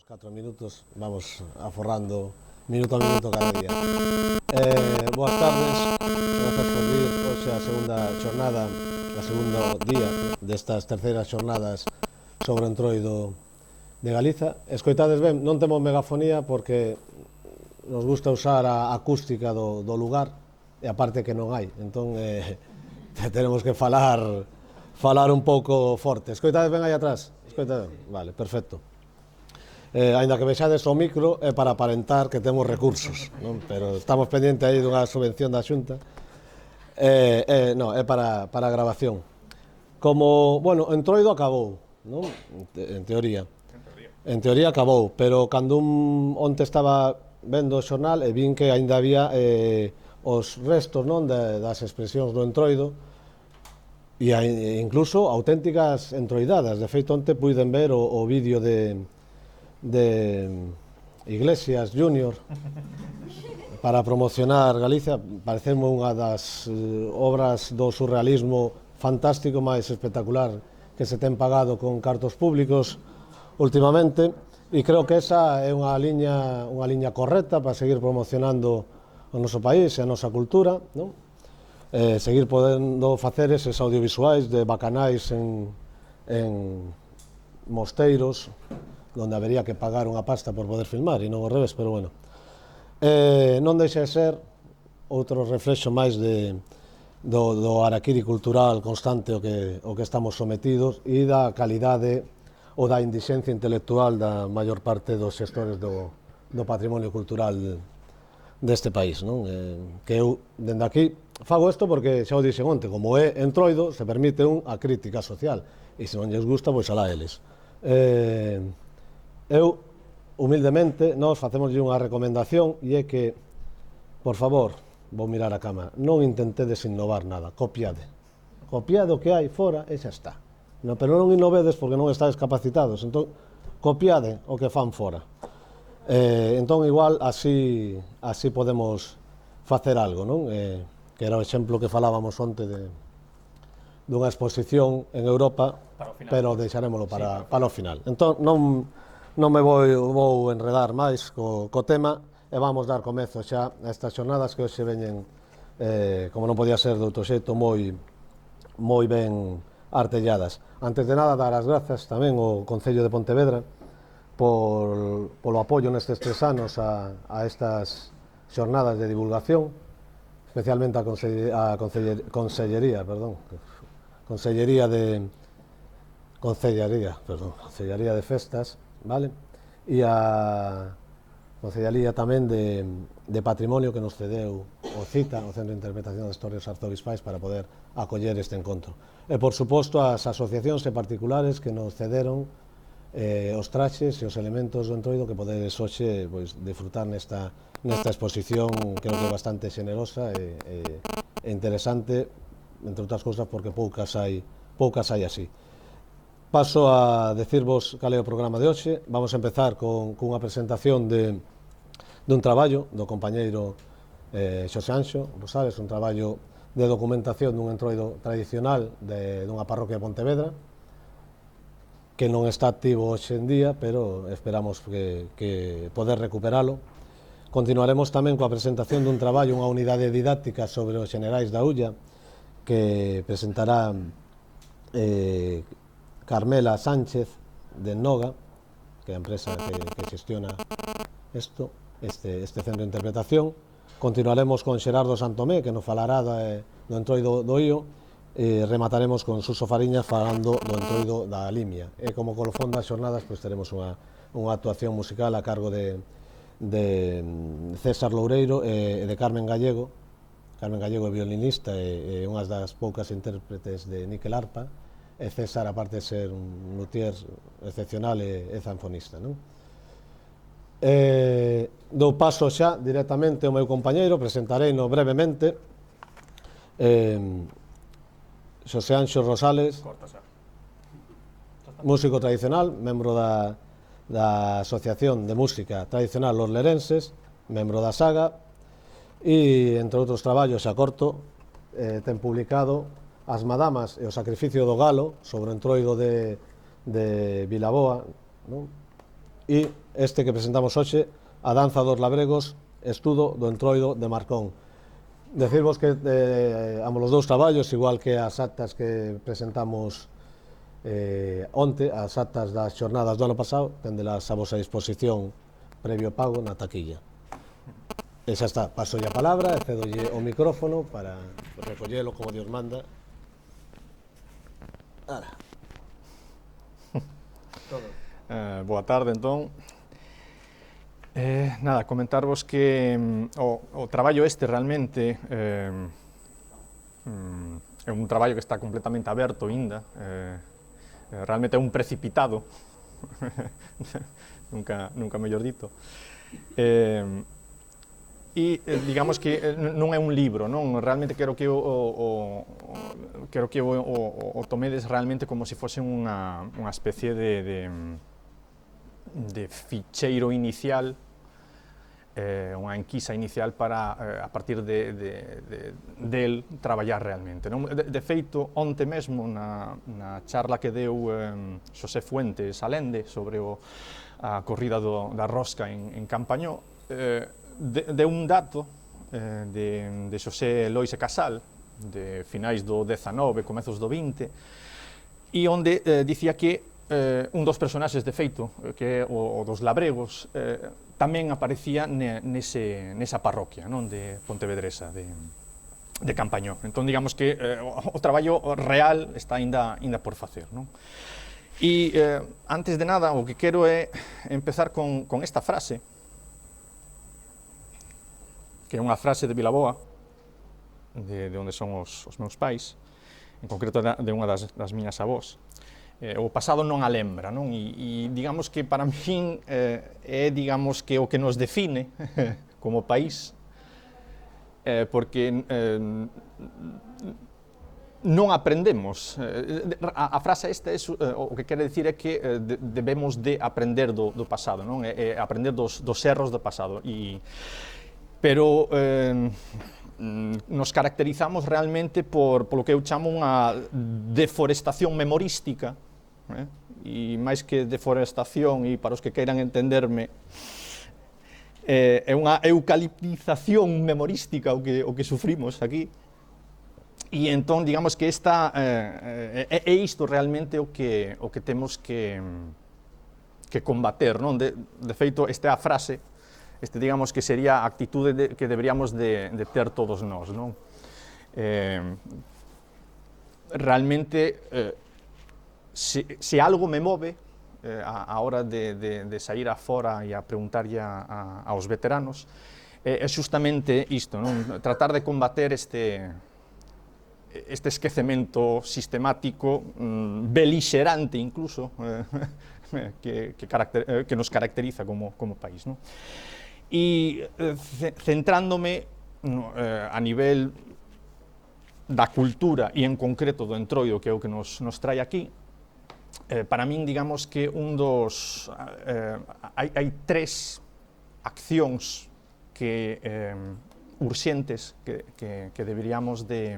Os 4 minutos, vamos aforrando minuto a minuto cada día. Boas tardes, grazas por vir hoxe a segunda xornada, a segundo día destas terceiras xornadas sobre o Entroido de Galiza. Escoitades ben, non temos megafonía porque nos gusta usar a acústica do lugar e a parte que non hai, entón tenemos que falar un pouco forte. Escoitades ben aí atrás? Escoitades? Vale, perfecto. Ainda que vexades o micro é para aparentar que temos recursos, non? Pero estamos pendientes aí dunha subvención da Xunta, non, é para a grabación. Como, bueno, o Entroido acabou, non? En teoría acabou, pero cando onte estaba vendo o xornal e vin que aínda había os restos, non, das expresións do Entroido e incluso auténticas entroidadas. De feito, onte puiden ver o vídeo de Iglesias Junior para promocionar Galicia. Pareceme unha das obras do surrealismo fantástico máis espectacular que se ten pagado con cartos públicos últimamente, e creo que esa é unha liña correcta para seguir promocionando o noso país e a nosa cultura, non? Seguir podendo facer eses audiovisuais de bacanais en mosteiros onde habería que pagar unha pasta por poder filmar e non ao revés, pero bueno. Non deixa de ser outro reflexo máis do araquiri cultural constante o que estamos sometidos e da calidade ou da indixencia intelectual da maior parte dos xestores do patrimonio cultural deste país, non? Que eu, dende aquí, fago isto porque xa o dixen onte, como é Entroido, se permite a crítica social, e se non lles gusta, pois alá eles. Eu, humildemente, nós facemoslle unha recomendación e é que, por favor, vou mirar a cámara, non intentedes innovar nada, copiade o que hai fora e xa está. No, pero non innovedes porque non estáis capacitados, entón copiade o que fan fora. Entón igual así podemos facer algo, non? Que era o exemplo que falábamos onte dunha exposición en Europa, pero deixarémolo para o final. Entón non me vou enredar máis co tema e vamos dar comezo xa a estas xornadas que hoxe veñen, como non podía ser de outro xeito, moi ben artelladas. Antes de nada, dar as grazas tamén ao Concello de Pontevedra polo apoio nestes 3 anos a estas xornadas de divulgación, especialmente a Consellería de Festas, vale? E a Concellaría tamén de Patrimonio que nos cedeu o CITA, o Centro de Interpretación das Historias Arzobispais, para poder acoller este encontro. E, por suposto, as asociacións e particulares que nos cederon os traxes e os elementos do Entroido que podedes hoxe disfrutar nesta exposición, creo que bastante xenerosa e interesante, entre outras cousas porque poucas hai así. Paso a decirvos cal é o programa de hoxe. Vamos a empezar cunha presentación dun traballo do compañeiro Xosé Anxo Rosales, un traballo de documentación dun Entroido tradicional dunha parroquia de Pontevedra que non está activo hoxe en día, pero esperamos que poder recuperalo. Continuaremos tamén coa presentación dun traballo, unha unidade didáctica sobre os xenerais da Ulla, que presentará Carmela Sánchez de Noga, que é a empresa que xestiona este centro de interpretación. Continuaremos con Xerardo Santomé, que nos falará do Entroido do Ío, e remataremos con Suso Fariñas falando do Entroido da Limia. E como colofón das xornadas, teremos unha actuación musical a cargo de de César Loureiro e de Carmen Gallego. Carmen Gallego é violinista e unha das poucas intérpretes de níquel arpa, e César, aparte de ser un luthier excepcional, é zanfonista, non? Dou paso xa directamente ao meu compañeiro, presentareino brevemente. Xosé Anxo Rosales, músico tradicional, membro da Asociación de Música Tradicional Los Lerenses, membro da Saga, e, entre outros traballos a corto, ten publicado As Madamas e o Sacrificio do Galo, sobre o entroido de Vilaboa, non? E este que presentamos hoxe, A Danza dos Labregos, estudo do entroido de Marcón. Decirvos que ambos os dous traballos, igual que as actas que presentamos onte, as actas das xornadas do ano pasado, tendelas a vosa disposición previo pago na taquilla. E xa está, paso a palabra e cedolle o micrófono para recollelo como Dios manda. Boa tarde, entón. Nada, comentarvos que o traballo este realmente é un traballo que está completamente aberto ainda, realmente é un precipitado, nunca mellor dito, e digamos que non é un libro, non? Realmente quero que o tomedes realmente como se fose unha especie de ficheiro inicial, unha enquisa inicial para, a partir del traballar realmente, non? De feito, onte mesmo, na charla que deu Xosé Fuentes Alende sobre a corrida da rosca en Campañó, deu un dato de Xosé Lois e Casal, de finais do 19, comezos do 20, e onde dicía que un dos personaxes, de feito, que é o dos labregos, tamén aparecía nesa parroquia, non, de Pontevedresa, de Campañó. Entón, digamos que o traballo real está aínda por facer, non? E, antes de nada, o que quero é empezar con esta frase, que é unha frase de Vilaboa, de onde son os meus pais, en concreto de unha das miñas avós. O pasado non a lembra, non? E digamos que para min é, digamos, que o que nos define como país, porque non aprendemos. A frase esta o que quere dicir é que debemos de aprender do pasado, non? Aprender dos erros do pasado. Pero nos caracterizamos realmente polo que eu chamo unha deforestación memorística, e máis que deforestación, e para os que queiran entenderme, é unha eucaliptización memorística o que sufrimos aquí. E entón, digamos que é isto realmente o que temos que combater, non? De feito, esta é a frase, digamos que sería a actitude que deberíamos de ter todos nós, non? Realmente, se algo me move a hora de sair afora e a preguntarlle aos veteranos, é justamente isto, non? Tratar de combater este esquecemento sistemático, belixerante incluso, que nos caracteriza como país, non? E centrándome a nivel da cultura e en concreto do entroido, que é o que nos trae aquí, para min, digamos que hai tres accións urxentes que deberíamos de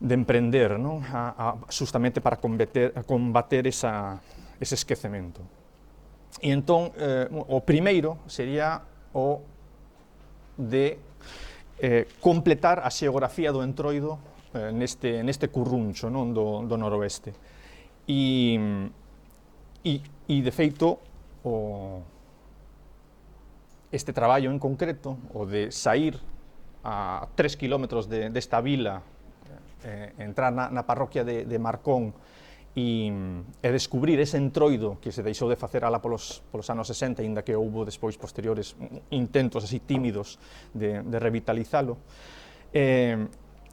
emprender, non? Justamente para combater ese esquecemento. E entón, o primeiro sería o de completar a xeografía do entroido neste curruncho, non, do noroeste. E de feito, este traballo en concreto, o de sair a 3 kilómetros desta vila, entrar na parroquia de Marcón e descubrir ese entroido que se deixou de facer ala polos anos 60, inda que houbo despois posteriores intentos así tímidos de revitalizalo,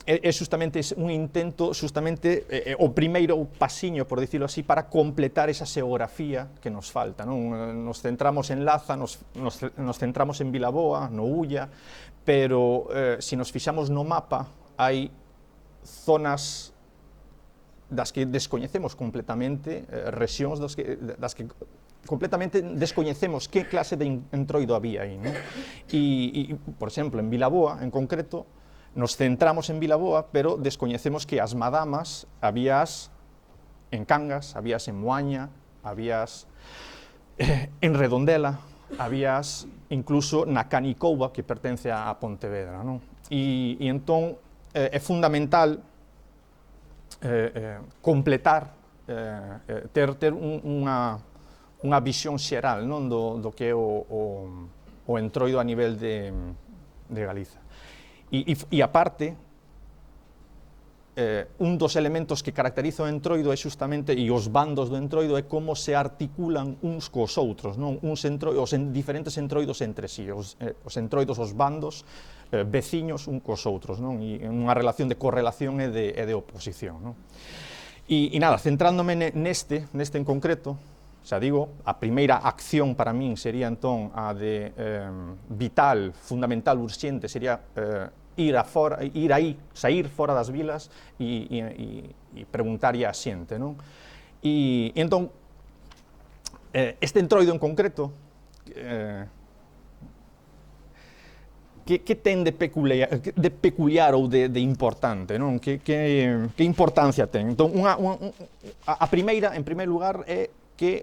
é justamente un intento, justamente o primeiro pasiño, por dicirlo así, para completar esa xeografía que nos falta, non? Nos centramos en Laza, nos centramos en Vilaboa, no Ulla, pero se nos fixamos no mapa, hai zonas das que descoñecemos completamente, rexións das que completamente descoñecemos que clase de entroido había aí, non? E, por exemplo, en Vilaboa, en concreto, nos centramos en Vilaboa, pero descoñecemos que as madamas habías en Cangas, habías en Moaña, habías en Redondela, habías incluso na Canicouba, que pertence a Pontevedra, non? E entón é fundamental completar, ter unha visión xeral, non, do que é o entroido a nivel de Galiza. E aparte, un dos elementos que caracteriza o entroido é justamente, e os bandos do entroido, é como se articulan uns cos outros, non? Os diferentes entroidos entre si, os entroidos, os bandos, veciños un cos outros, non? E unha relación de correlación e de oposición, non? E nada, centrándome neste en concreto, xa digo, a primeira acción para min sería entón a de vital, fundamental, urxente, sería sair fora das vilas e preguntarlle á xente, non? E entón, este entroido en concreto, que ten de peculiar ou de importante, non? Que importancia ten? Entón, a primeira, en primeiro lugar, é que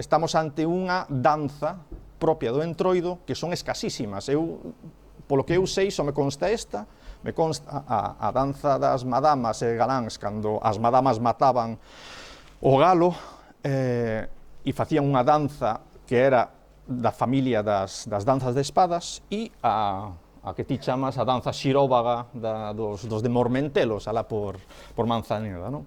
estamos ante unha danza propia do entroido que son escasísimas. Polo que eu sei, só me consta esta, me consta a danza das madamas e galáns, cando as madamas mataban o galo e facían unha danza que era da familia das danzas de espadas, e a que ti chamas a danza xiróvaga dos de Mormentelos, alá por Manzaneda, non?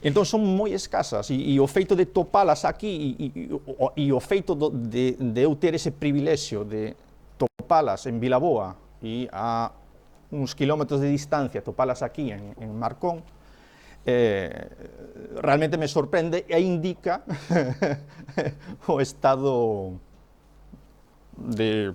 Entón son moi escasas, e o feito de topalas aquí, e o feito de eu ter ese privilexio de topalas en Vilaboa, e a uns kilómetros de distancia topalas aquí en Marcón, realmente me sorprende e indica o estado de,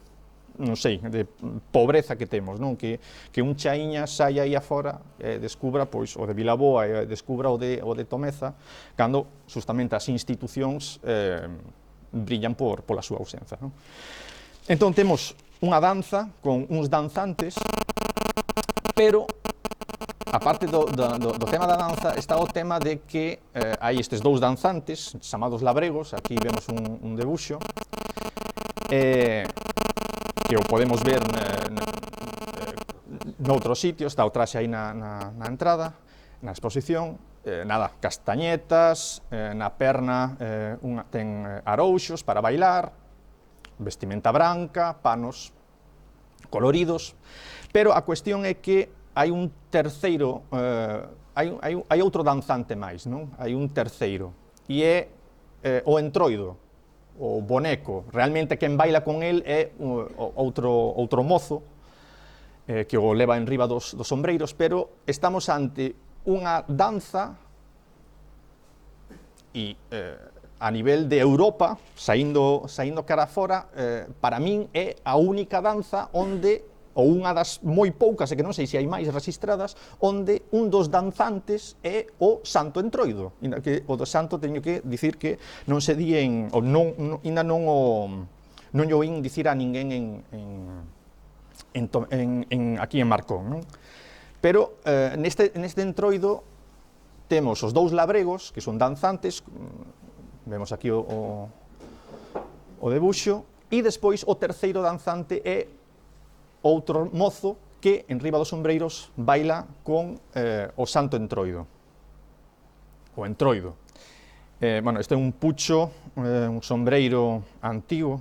non sei, de pobreza que temos, non? Que un chaíña saia aí afora e descubra, pois, o de Vilaboa e descubra o de Tomeza, cando, justamente, as institucións brillan pola súa ausencia, non? Entón, temos unha danza con uns danzantes, pero, aparte do tema da danza, está o tema de que hai estes dous danzantes, chamados labregos, aquí vemos un debuxo, que o podemos ver noutros sitios, está o traxe aí na entrada, na exposición, nada, castañetas, na perna ten arouxos para bailar, vestimenta branca, panos coloridos, pero a cuestión é que hai un terceiro, hai outro danzante máis, non? Hai un terceiro, e é o entroido, o boneco. Realmente quen baila con el é outro mozo que o leva en riba dos sombreiros, pero estamos ante unha danza e a nivel de Europa, saindo cara fora, para min é a única danza onde, ou unha das moi poucas, e que non sei se hai máis registradas, onde un dos danzantes é o santo entroido. Que o do santo teño que dicir que non se di ainda non o oín dicir a ninguén aquí en Marcón, non? Pero neste entroido temos os dous labregos, que son danzantes, vemos aquí o debuxo, e despois o terceiro danzante é outro mozo que, en riba dos sombreiros, baila con o santo entroido. O entroido. Bueno, este é un pucho, un sombreiro antigo,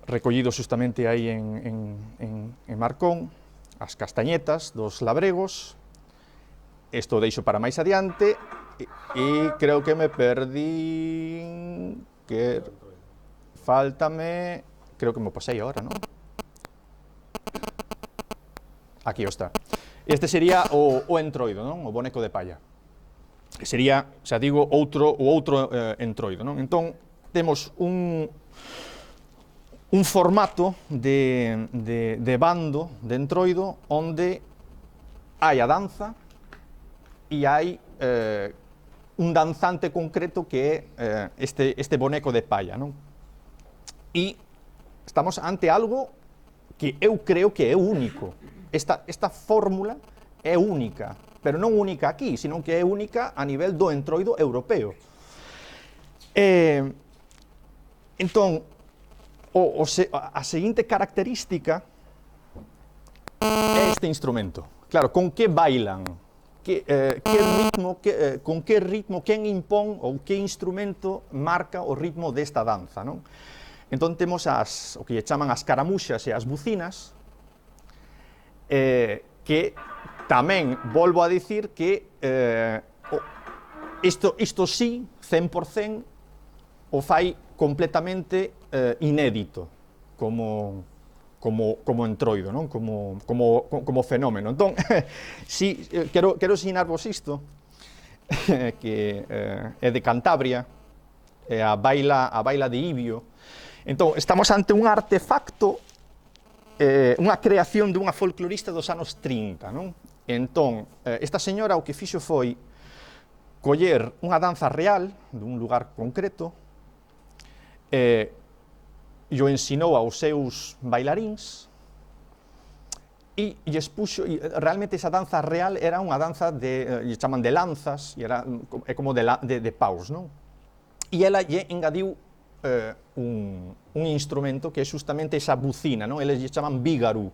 recollido justamente aí en Marcón, as castañetas dos labregos, isto deixo para máis adiante, e creo que me perdí, que faltame, creo que me pasei agora, non? Aquí está. Este sería o entroido, non? O boneco de palla. Que sería, xa digo, o outro entroido, non? Entón, temos un formato de bando, de entroido, onde hai a danza e hai un danzante concreto que é este boneco de palla, non? E estamos ante algo que eu creo que é único. Esta fórmula é única, pero non única aquí, sino que é única a nivel do entroido europeo. Entón, a seguinte característica é este instrumento. Claro, con que bailan? Con que ritmo, quen impón ou que instrumento marca o ritmo desta danza, non? Entón temos o que lle chaman as caramuxas e as bucinas, que tamén volvo a dicir que isto sí, 100%, o fai completamente inédito como entroido, non? Como fenómeno. Entón, si, quero ensinarvos isto, que é de Cantabria, é a baila de Ibio. Entón, estamos ante un artefacto, unha creación dunha folclorista dos anos 30, non? Entón, esta señora o que fixo foi coller unha danza real dun lugar concreto, e o ensinou aos seus bailaríns, e lles puxo, realmente esa danza real era unha danza lle chaman de lanzas, e é como de paus, non? E ela lle engadiu un instrumento que é justamente esa bucina, non? Eles lle chaman vígaru.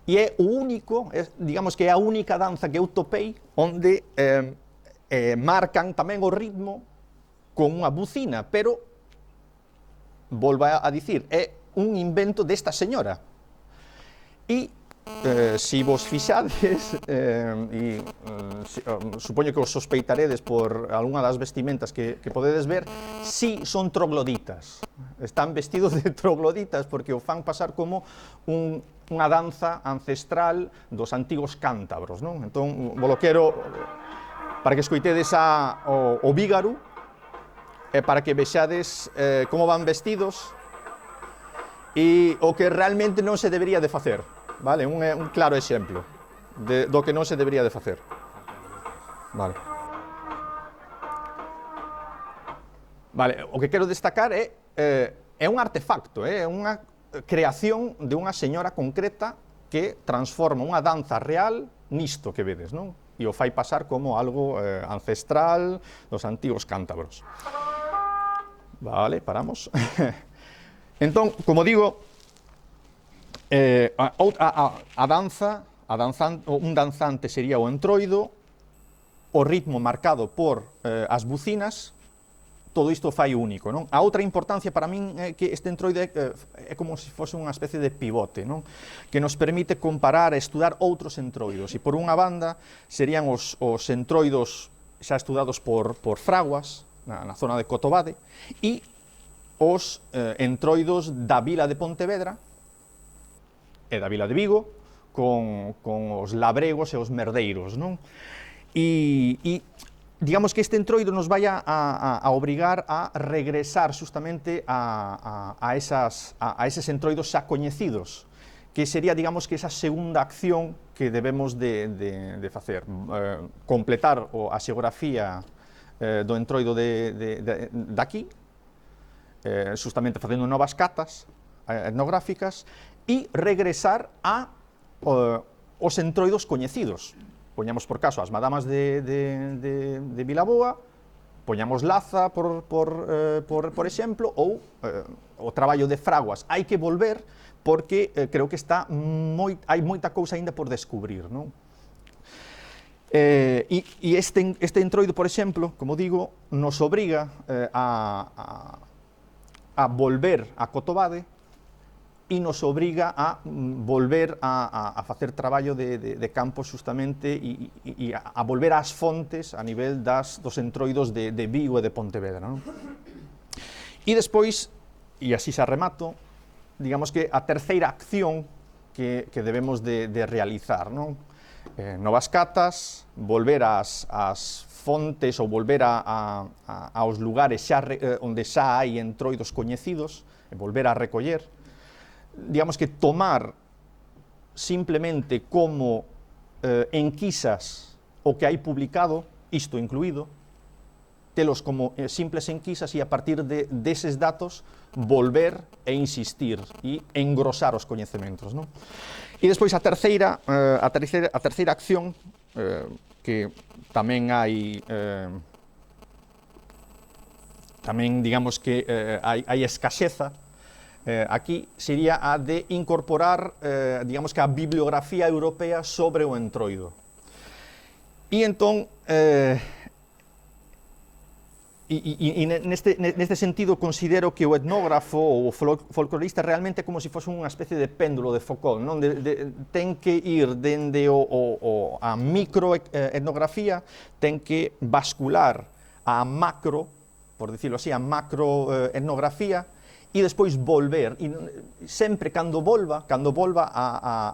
E é o único, digamos que é a única danza que eu topei onde marcan tamén o ritmo con unha bucina, pero, volvo a dicir, é un invento desta señora. E, si vos fixades, supoño que os sospeitaredes por algunha das vestimentas que podedes ver, si son trogloditas. Están vestidos de trogloditas porque o fan pasar como unha danza ancestral dos antigos cántabros, non? Entón, volo quero para que escoitedes o vígaru, e para que vexades como van vestidos, e o que realmente non se debería de facer. Vale, un claro exemplo do que non se debería de facer. Vale. Vale, o que quero destacar é un artefacto, é unha creación de unha señora concreta que transforma unha danza real nisto que vedes, non? E o fai pasar como algo ancestral dos antigos cántabros. Vale, paramos. Entón, como digo, un danzante sería o entroido, o ritmo marcado por as bucinas, todo isto fai único, non? A outra importancia para min é que este entroido é como se fose unha especie de pivote, non? Que nos permite comparar e estudar outros entroidos, e por unha banda serían os entroidos xa estudados por Fraguas, na zona de Cotobade, e os entroidos da vila de Pontevedra e da vila de Vigo, con os labregos e os merdeiros, non? E digamos que este entroido nos vai a obrigar a regresar justamente a eses entroidos xa coñecidos, que sería, digamos, que esa segunda acción que debemos de facer, completar a xeografía do entroido daqui, justamente facendo novas catas etnográficas, e regresar aos entroidos coñecidos. Poñamos por caso as madamas de Vilaboa, poñamos Laza, por exemplo, ou o traballo de Fraguas. Hai que volver porque creo que hai moita cousa aínda por descubrir, non? E este entroido, por exemplo, como digo, nos obriga a volver a Cotobade e nos obriga a volver a facer traballo de campo justamente e a volver ás fontes a nivel dos entroidos de Vigo e de Pontevedra, non? E despois, e así xa remato, digamos que a terceira acción que debemos de realizar, non? Novas catas, volver ás fontes ou volver aos lugares onde xa hai entroidos coñecidos, e volver a recoller, digamos que tomar simplemente como enquisas o que hai publicado, isto incluído, telos como simples enquisas e a partir deses datos volver e insistir e engrosar os coñecementos, non? E despois a terceira acción, que tamén hai, tamén digamos que hai escaseza, aquí sería a de incorporar, digamos que a bibliografía europea sobre o entroido. E entón, neste sentido, considero que o etnógrafo ou o folclorista realmente é como se fose unha especie de péndulo de Foucault, non? Ten que ir dende a microetnografía, ten que bascular a macro, por dicirlo así, a macroetnografía, e despois volver, e sempre cando volva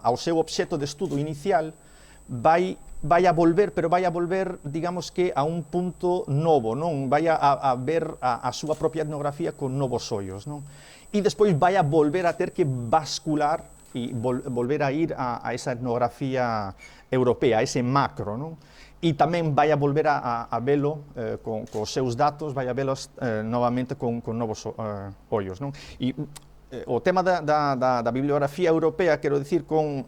ao seu obxecto de estudo inicial, vai a volver, pero vai a volver, digamos que a un punto novo, non? Vai a ver a súa propia etnografía con novos ollos, non? E despois vai a volver a ter que bascular e volver a ir a esa etnografía europea, a ese macro, non? E tamén vai a volver a velo cos seus datos, vai a velos novamente con novos ollos, non? E o tema da bibliografía europea, quero dicir con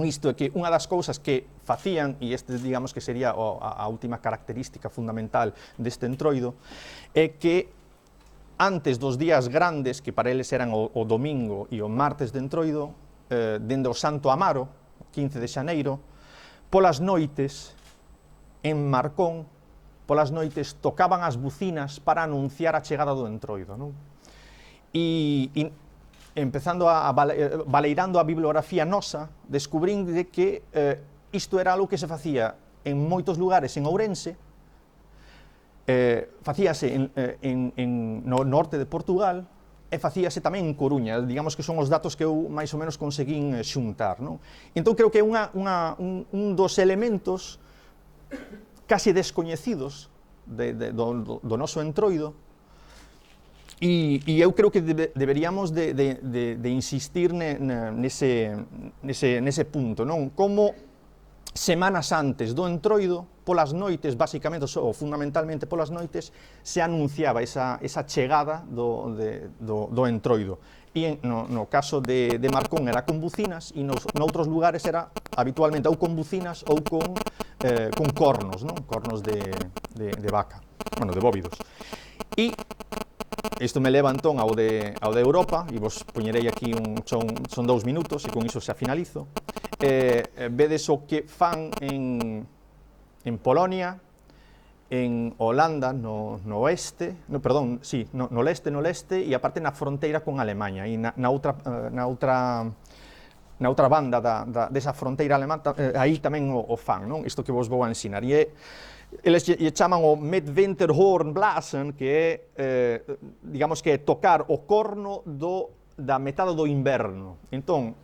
isto, é que unha das cousas que facían, e este digamos que sería a última característica fundamental deste entroido, é que antes dos días grandes, que para eles eran o domingo e o martes de entroido, dende o Santo Amaro, 15 de xaneiro, polas noites, en Marcón, polas noites tocaban as bucinas para anunciar a chegada do entroido, non? E empezando baleirando a bibliografía nosa, descubrín de que isto era algo que se facía en moitos lugares en Ourense, facíase no norte de Portugal, e facíase tamén en Coruña, digamos que son os datos que eu máis ou menos conseguín xuntar, non? Entón creo que é un dos elementos casi descoñecidos do noso entroido, e eu creo que deberíamos de insistir nese punto, non? Como semanas antes do entroido, polas noites, basicamente, ou fundamentalmente polas noites, se anunciaba esa chegada do entroido. E no caso de Marcón era con bucinas, e noutros lugares era habitualmente ou con bucinas ou con cornos, non? Cornos de vaca, bueno, de bóvidos. E isto me leva entón ao de Europa, e vos poñerei aquí, son 2 minutos, e con iso xa finalizo. Vedes o que fan en Polonia, en Holanda, no leste, e aparte na fronteira con Alemanha, e na outra banda desa fronteira alemán, aí tamén o fan, non? Isto que vos vou a ensinar. E eles lle chaman o Med Vinterhorn Blasen, que é, digamos que tocar o corno da metade do inverno. Entón,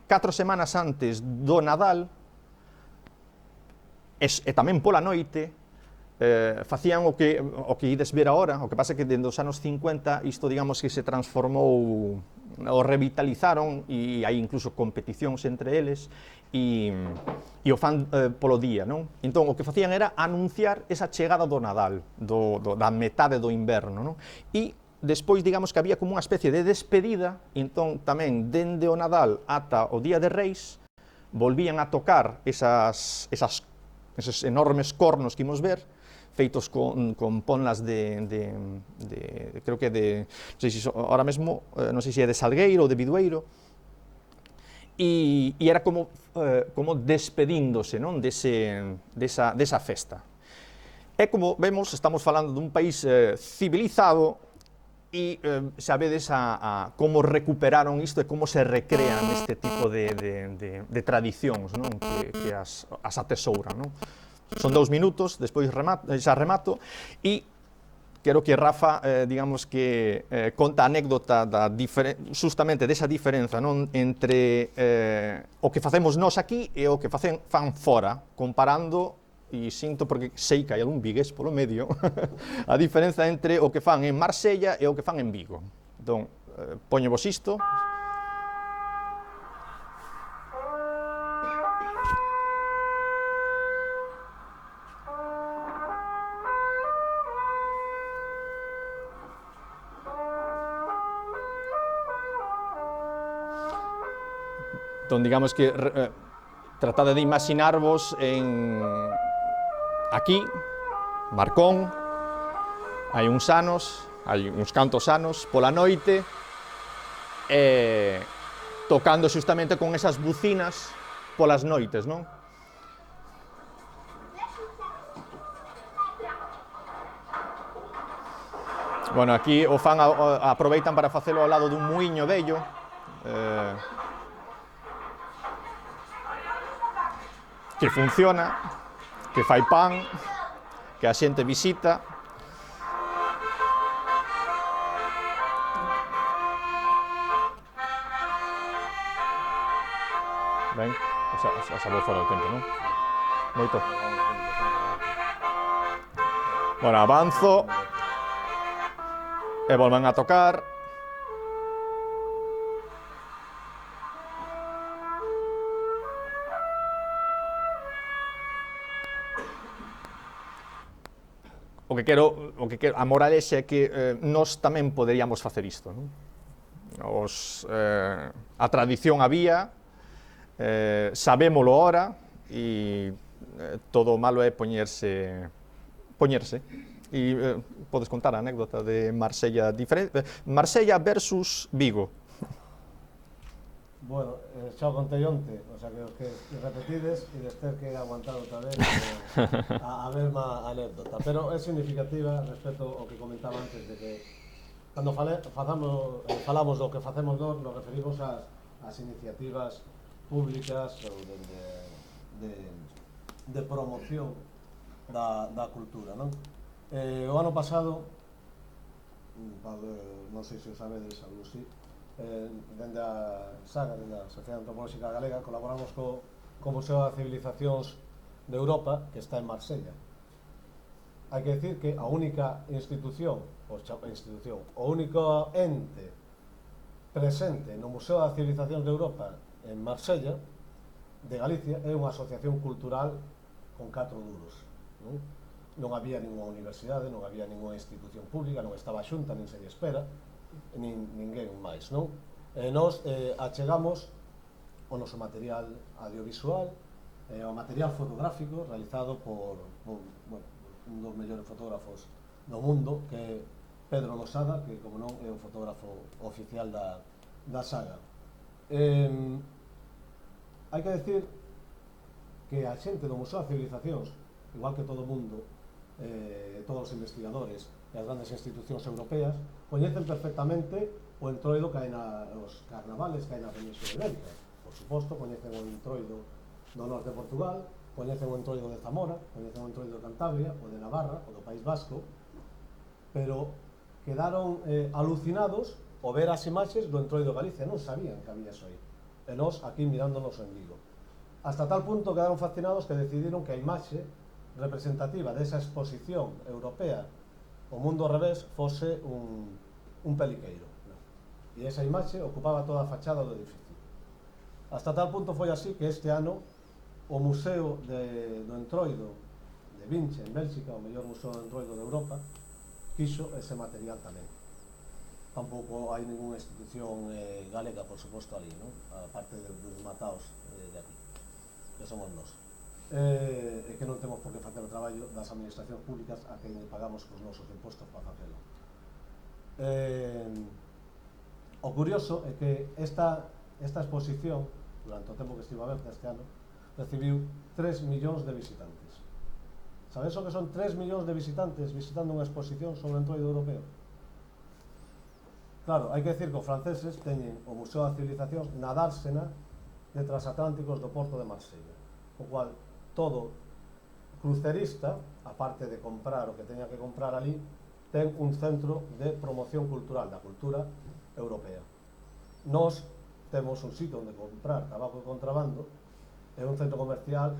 4 semanas antes do Nadal, e tamén pola noite, facían o que ides ver agora. O que pasa é que dende os anos 50 isto, digamos que se transformou, o revitalizaron, e hai incluso competicións entre eles, e o fan polo día, non? Entón, o que facían era anunciar esa chegada do Nadal, da metade do inverno, non? E despois, digamos que había como unha especie de despedida, entón tamén dende o Nadal ata o Día de Reis volvían a tocar esos enormes cornos que imos ver, feitos con ponlas creo que non sei se ahora mesmo, non sei se é de Salgueiro ou de Bidueiro, e era como despedíndose, non, desa festa. E como vemos, estamos falando dun país civilizado, e xa vedes como recuperaron isto e como se recrean este tipo de tradicións, non? que as atesouran. Non? Son 2 minutos, despois xa remato, e quero que Rafa, digamos que conta a anécdota justamente desa diferenza, non? Entre o que facemos nós aquí e o que fan fora, comparando, e sinto porque sei que hai algún vigués polo medio, a diferenza entre o que fan en Marsella e o que fan en Vigo. Entón, poñevos isto. Entón, digamos que tratade de imaginarvos aquí, Marcón, hai uns cantos anos, pola noite, tocando xustamente con esas bucinas polas noites, non? Bueno, aquí o fan aproveitan para facelo ao lado dun muiño vello, que funciona, que fai pan, que a xente visita. Ben, xa vou fora do tempo, non? Moito. Bueno, avanzo e volven a tocar. O que quero, a moralexa é que nós tamén poderíamos facer isto, non? A tradición había, sabémolo ora, e todo o malo é poñerse. E podes contar a anécdota de Marsella versus Vigo. Bueno, xa o contei onte, o sea que os que repetides e des ter que aguantar outra vez a mesma anécdota, pero é significativa respecto ao que comentaba antes de que cando falamos do que facemos nós, nos referimos ás iniciativas públicas ou de promoción da cultura, non? O ano pasado, non sei se o sabedes, algo así, dende a SAGA, dende a Sociedade Antropolóxica Galega, colaboramos co Museo das Civilizacións de Europa, que está en Marsella. Hai que decir que a única institución, o único ente presente no Museo das Civilizacións de Europa en Marsella, de Galicia, é unha asociación cultural con 4 duros. Non había ninguna universidade, non había ninguna institución pública, non estaba xunta, nin se lle espera, ninguén máis, non? Nós achegamos o noso material audiovisual, o material fotográfico realizado por un dos mellores fotógrafos do mundo, que é Pedro Losada, que, como non, é o fotógrafo oficial da SAGA. Hai que decir que a xente do Museo das Civilizacións, igual que todo o mundo, todos os investigadores e as grandes institucións europeas, coñecen perfectamente o entroido que hai nos carnavales que hai na Península Ibérica. Por suposto, coñecen o entroido do norte de Portugal, coñecen o entroido de Zamora, coñecen o entroido de Cantabria, o de Navarra, o do País Vasco, pero quedaron alucinados ao ver as imaxes do entroido de Galicia, non sabían que había eso aí. E nós aquí mirándonos en Vigo. Hasta tal punto quedaron fascinados que decidiron que a imaxe representativa desa exposición europea o mundo ao revés fose un peliqueiro. E esa imaxe ocupaba toda a fachada do edificio. Hasta tal punto foi así que este ano o Museo do Entroido de Vinche, en Bélxica, o mellor museo do entroido de Europa, quixo ese material tamén. Tampouco hai ninguna institución galega, por suposto, ali, non? A parte dos mataos de aquí, que somos nós. E que non temos por que facer o traballo das administracións públicas a que pagamos cos nosos impostos para facelo. O curioso é que esta exposición, durante o tempo que estivo aberta este ano, recibiu 3 millóns de visitantes. Sabes o que son 3 millóns de visitantes visitando unha exposición sobre o entroido europeo? Claro, hai que decir que os franceses teñen o Museo da Civilización na dársena de transatlánticos do Porto de Marsella, o cual todo crucerista, aparte de comprar o que teña que comprar ali, ten un centro de promoción cultural da cultura europea. Nós temos un sitio onde comprar tabaco de contrabando, é un centro comercial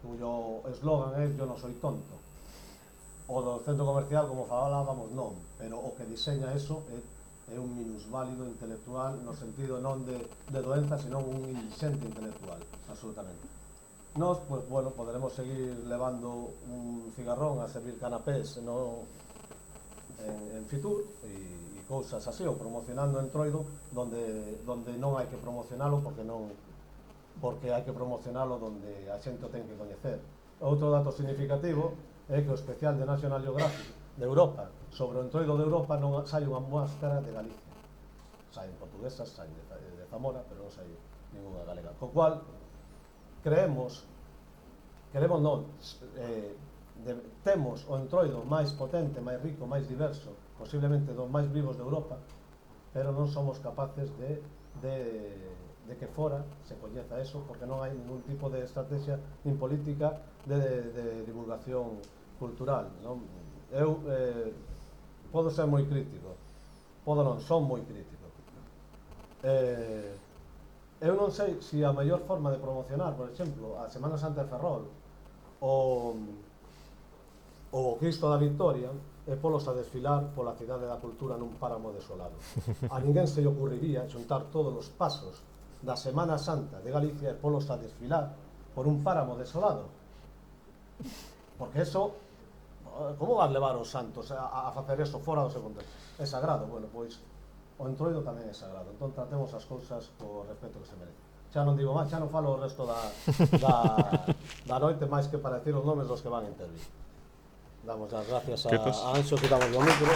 cuyo eslogan é "Yo no soy tonto". O do centro comercial, como falábamos, non, pero o que diseña eso é un minusválido intelectual no sentido non de doenza, senón un inxente intelectual, absolutamente. Nós, pues, bueno, poderemos seguir levando un cigarrón a servir canapés en Fitur e cousas así, ou promocionando Entroido donde non hai que promocionalo porque hai que promocionalo donde a xente o ten que coñecer. Outro dato significativo é que o especial de National Geographic de Europa sobre o Entroido de Europa non sai unha muestra de Galicia. Saen portuguesas, saen de Zamora, pero non sai ninguna galega. Co cual, temos o Entroido máis potente, máis rico, máis diverso, posiblemente dos máis vivos de Europa, pero non somos capaces de que fora se coñeza eso, porque non hai ningún tipo de estrategia nin política de divulgación cultural, non? Eu podo ser moi crítico, son moi crítico. Eu non sei se a mellor forma de promocionar, por exemplo, a Semana Santa de Ferrol o Cristo da Victoria é polos a desfilar pola cidade da cultura nun páramo desolado. A ninguén se lle ocurriría xuntar todos os pasos da Semana Santa de Galicia e polos a desfilar por un páramo desolado. Porque eso, como vas levar os santos a facer eso fora do seu contexto? É sagrado, bueno, pois o Entroido tamén é sagrado, entón tratemos as cousas co respeto que se merece. Xa non digo máis, xa non falo o resto da noite máis que para decir os nomes dos que van a intervir. Damos as gracias a Anxo, quitamos o micro.